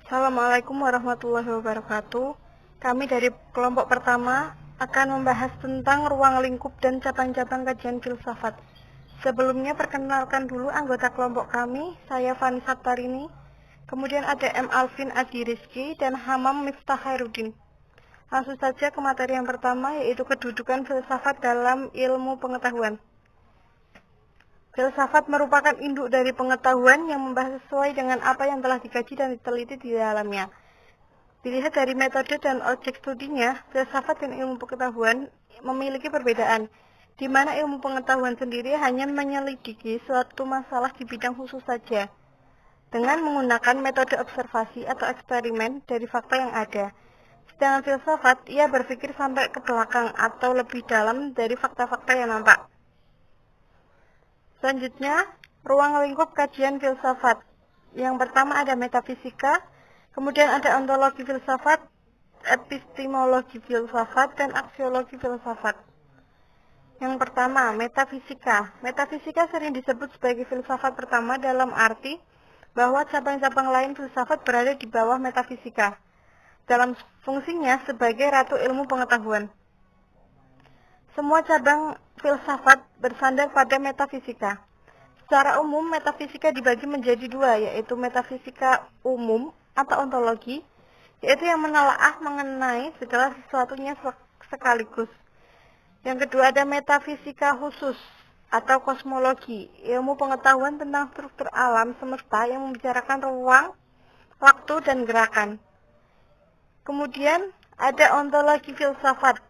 Assalamualaikum warahmatullahi wabarakatuh. Kami dari kelompok pertama akan membahas tentang ruang lingkup dan cabang-cabang kajian filsafat. Sebelumnya perkenalkan dulu anggota kelompok kami, saya Fani Saptarini, kemudian ada M. Alvin Adi Rizky dan Hamam Miftah Khairuddin. Langsung saja ke materi yang pertama, yaitu kedudukan filsafat dalam ilmu pengetahuan. Filsafat merupakan induk dari pengetahuan yang membahas sesuai dengan apa yang telah dikaji dan diteliti di dalamnya. Dilihat dari metode dan objek studinya, filsafat dan ilmu pengetahuan memiliki perbedaan, di mana ilmu pengetahuan sendiri hanya menyelidiki suatu masalah di bidang khusus saja, dengan menggunakan metode observasi atau eksperimen dari fakta yang ada. Sedangkan filsafat, ia berpikir sampai ke belakang atau lebih dalam dari fakta-fakta yang nampak. Selanjutnya, ruang lingkup kajian filsafat. Yang pertama ada metafisika, kemudian ada ontologi filsafat, epistemologi filsafat, dan aksiologi filsafat. Yang pertama, metafisika. Metafisika sering disebut sebagai filsafat pertama dalam arti bahwa cabang-cabang lain filsafat berada di bawah metafisika, dalam fungsinya sebagai ratu ilmu pengetahuan. Semua cabang filsafat bersandar pada metafisika. Secara umum, metafisika dibagi menjadi dua, yaitu metafisika umum atau ontologi, yaitu yang menelaah mengenai segala sesuatunya sekaligus. Yang kedua ada metafisika khusus atau kosmologi, ilmu pengetahuan tentang struktur alam semesta yang membicarakan ruang, waktu, dan gerakan. Kemudian ada ontologi filsafat,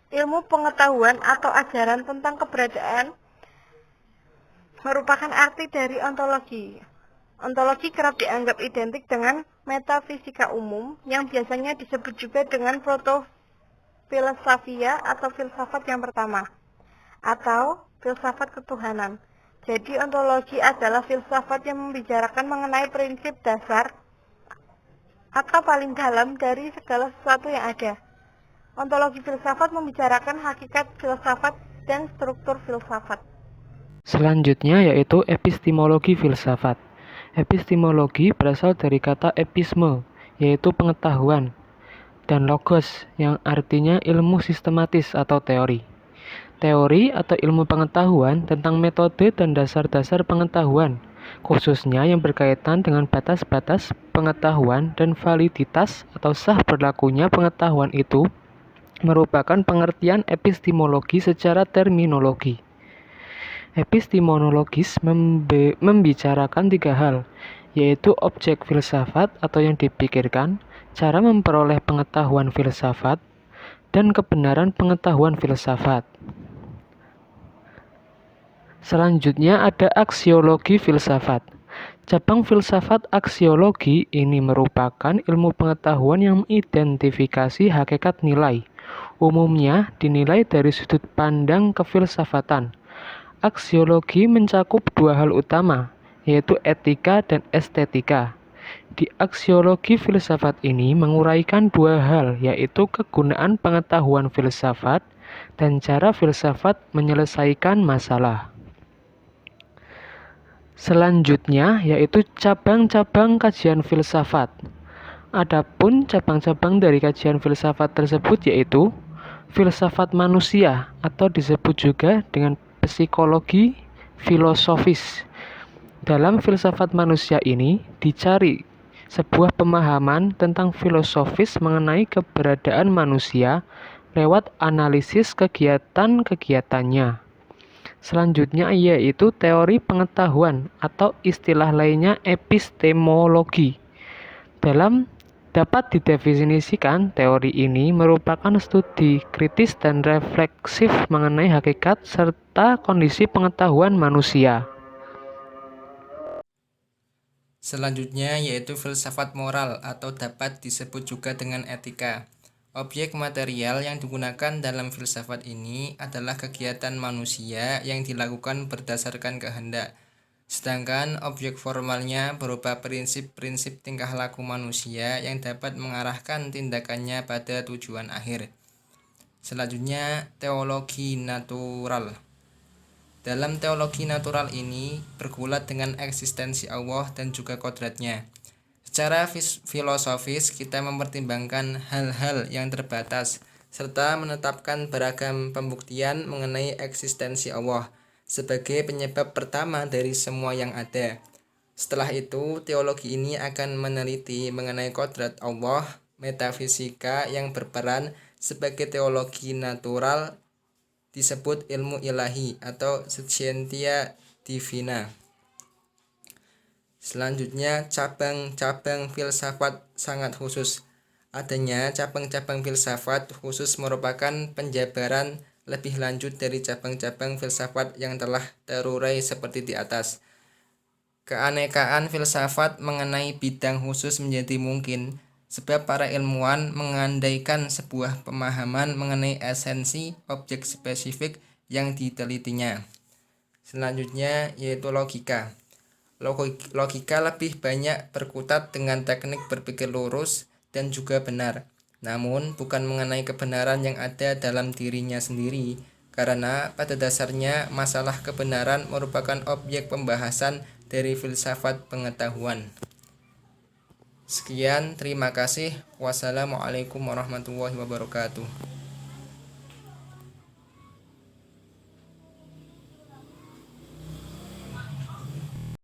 ilmu pengetahuan atau ajaran tentang keberadaan merupakan arti dari ontologi. Ontologi kerap dianggap identik dengan metafisika umum yang biasanya disebut juga dengan protofilsafia atau filsafat yang pertama atau filsafat ketuhanan. Jadi ontologi adalah filsafat yang membicarakan mengenai prinsip dasar atau paling dalam dari segala sesuatu yang ada. Ontologi filsafat membicarakan hakikat filsafat dan struktur filsafat. Selanjutnya yaitu epistemologi filsafat. Epistemologi berasal dari kata episme, yaitu pengetahuan, dan logos, yang artinya ilmu sistematis atau teori. Teori atau ilmu pengetahuan tentang metode dan dasar-dasar pengetahuan, khususnya yang berkaitan dengan batas-batas pengetahuan dan validitas atau sah berlakunya pengetahuan itu, merupakan pengertian epistemologi secara terminologi. Epistemologis membicarakan tiga hal, yaitu objek filsafat atau yang dipikirkan, cara memperoleh pengetahuan filsafat, dan kebenaran pengetahuan filsafat. Selanjutnya ada aksiologi filsafat. Cabang filsafat aksiologi ini merupakan ilmu pengetahuan yang mengidentifikasi hakikat nilai. Umumnya dinilai dari sudut pandang kefilsafatan. Aksiologi mencakup dua hal utama, yaitu etika dan estetika. Di aksiologi filsafat ini menguraikan dua hal, yaitu kegunaan pengetahuan filsafat dan cara filsafat menyelesaikan masalah. Selanjutnya yaitu cabang-cabang kajian filsafat. Adapun cabang-cabang dari kajian filsafat tersebut yaitu filsafat manusia atau disebut juga dengan psikologi filosofis. Dalam filsafat manusia ini dicari sebuah pemahaman tentang filosofis mengenai keberadaan manusia lewat analisis kegiatan-kegiatannya. Selanjutnya yaitu teori pengetahuan atau istilah lainnya epistemologi. Dapat didefinisikan, teori ini merupakan studi kritis dan refleksif mengenai hakikat serta kondisi pengetahuan manusia. Selanjutnya yaitu filsafat moral atau dapat disebut juga dengan etika. Objek material yang digunakan dalam filsafat ini adalah kegiatan manusia yang dilakukan berdasarkan kehendak. Sedangkan objek formalnya berupa prinsip-prinsip tingkah laku manusia yang dapat mengarahkan tindakannya pada tujuan akhir. Selanjutnya, teologi natural. Dalam teologi natural ini bergulat dengan eksistensi Allah dan juga kodratnya. Secara filosofis, kita mempertimbangkan hal-hal yang terbatas, serta menetapkan beragam pembuktian mengenai eksistensi Allah sebagai penyebab pertama dari semua yang ada. Setelah itu, teologi ini akan meneliti mengenai kodrat Allah, metafisika yang berperan sebagai teologi natural disebut ilmu ilahi atau scientia divina. Selanjutnya, cabang-cabang filsafat sangat khusus. Adanya cabang-cabang filsafat khusus merupakan penjabaran lebih lanjut dari cabang-cabang filsafat yang telah terurai seperti di atas. Keanekaan filsafat mengenai bidang khusus menjadi mungkin, sebab para ilmuwan mengandaikan sebuah pemahaman mengenai esensi objek spesifik yang ditelitinya. Selanjutnya yaitu logika. Logika lebih banyak berkutat dengan teknik berpikir lurus dan juga benar, namun bukan mengenai kebenaran yang ada dalam dirinya sendiri, karena pada dasarnya masalah kebenaran merupakan objek pembahasan dari filsafat pengetahuan. Sekian, terima kasih. Wassalamualaikum warahmatullahi wabarakatuh.